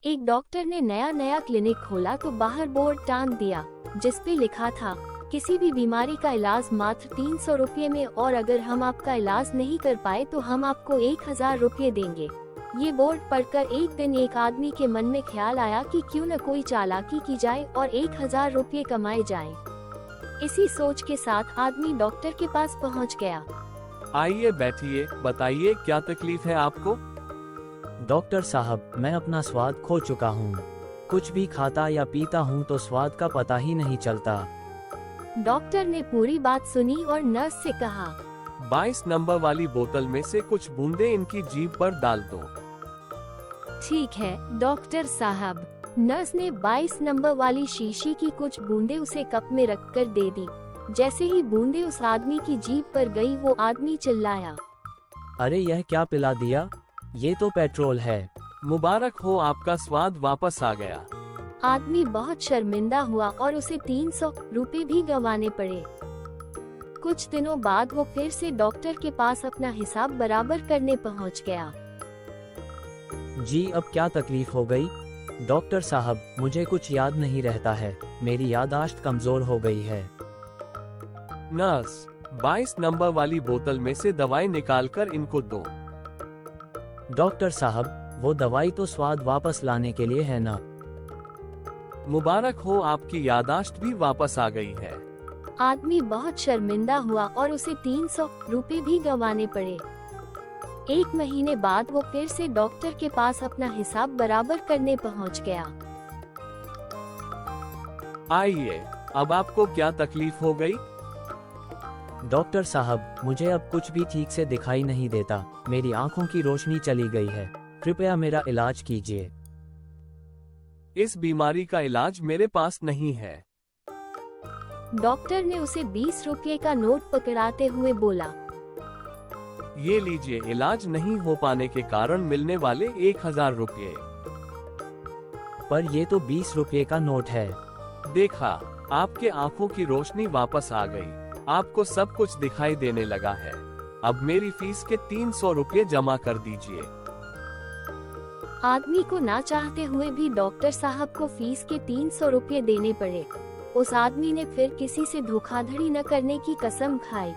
एक डॉक्टर ने नया नया क्लिनिक खोला तो बाहर बोर्ड टांग दिया जिस पे लिखा था, किसी भी बीमारी का इलाज मात्र 300 रुपये में, और अगर हम आपका इलाज नहीं कर पाए तो हम आपको 1000 रुपये देंगे। ये बोर्ड पढ़कर एक दिन एक आदमी के मन में ख्याल आया कि क्यों न कोई चालाकी की जाए और 1000 रुपये कमाए जाएं। इसी सोच के साथ आदमी डॉक्टर के पास पहुंच गया। आइए बैठिए, बताइए क्या तकलीफ है आपको। डॉक्टर साहब, मैं अपना स्वाद खो चुका हूँ। कुछ भी खाता या पीता हूँ तो स्वाद का पता ही नहीं चलता। डॉक्टर ने पूरी बात सुनी और नर्स से कहा, 22 नंबर वाली बोतल में से कुछ बूंदे इनकी जीभ पर डाल दो। ठीक है डॉक्टर साहब। नर्स ने 22 नंबर वाली शीशी की कुछ बूंदे उसे कप में रखकर दे दी। जैसे ही बूंदे उस आदमी की जीभ पर गई, वो आदमी चिल्लाया, अरे यह क्या पिला दिया, ये तो पेट्रोल है। मुबारक हो, आपका स्वाद वापस आ गया। आदमी बहुत शर्मिंदा हुआ और उसे 300 रुपये भी गंवाने पड़े। कुछ दिनों बाद वो फिर से डॉक्टर के पास अपना हिसाब बराबर करने पहुंच गया। जी अब क्या तकलीफ हो गई। डॉक्टर साहब, मुझे कुछ याद नहीं रहता है, मेरी याददाश्त कमजोर हो गई है। नर्स, 22 नंबर वाली बोतल में से दवाई निकालकर इनको दो। डॉक्टर साहब, वो दवाई तो स्वाद वापस लाने के लिए है ना। मुबारक हो, आपकी याददाश्त भी वापस आ गई है। आदमी बहुत शर्मिंदा हुआ और उसे 300 रुपये भी गंवाने पड़े। एक महीने बाद वो फिर से डॉक्टर के पास अपना हिसाब बराबर करने पहुंच गया। आइए, अब आपको क्या तकलीफ हो गई। डॉक्टर साहब, मुझे अब कुछ भी ठीक से दिखाई नहीं देता, मेरी आंखों की रोशनी चली गई है, कृपया मेरा इलाज कीजिए। इस बीमारी का इलाज मेरे पास नहीं है। डॉक्टर ने उसे 20 रुपये का नोट पकड़ाते हुए बोला, ये लीजिए, इलाज नहीं हो पाने के कारण मिलने वाले 1000 रुपये। पर ये तो 20 रुपये का नोट है। देखा, आपके आंखों की रोशनी वापस आ गई, आपको सब कुछ दिखाई देने लगा है। अब मेरी फीस के 300 रुपये जमा कर दीजिए। आदमी को ना चाहते हुए भी डॉक्टर साहब को फीस के 300 रुपये देने पड़े। उस आदमी ने फिर किसी से धोखाधड़ी न करने की कसम खाई।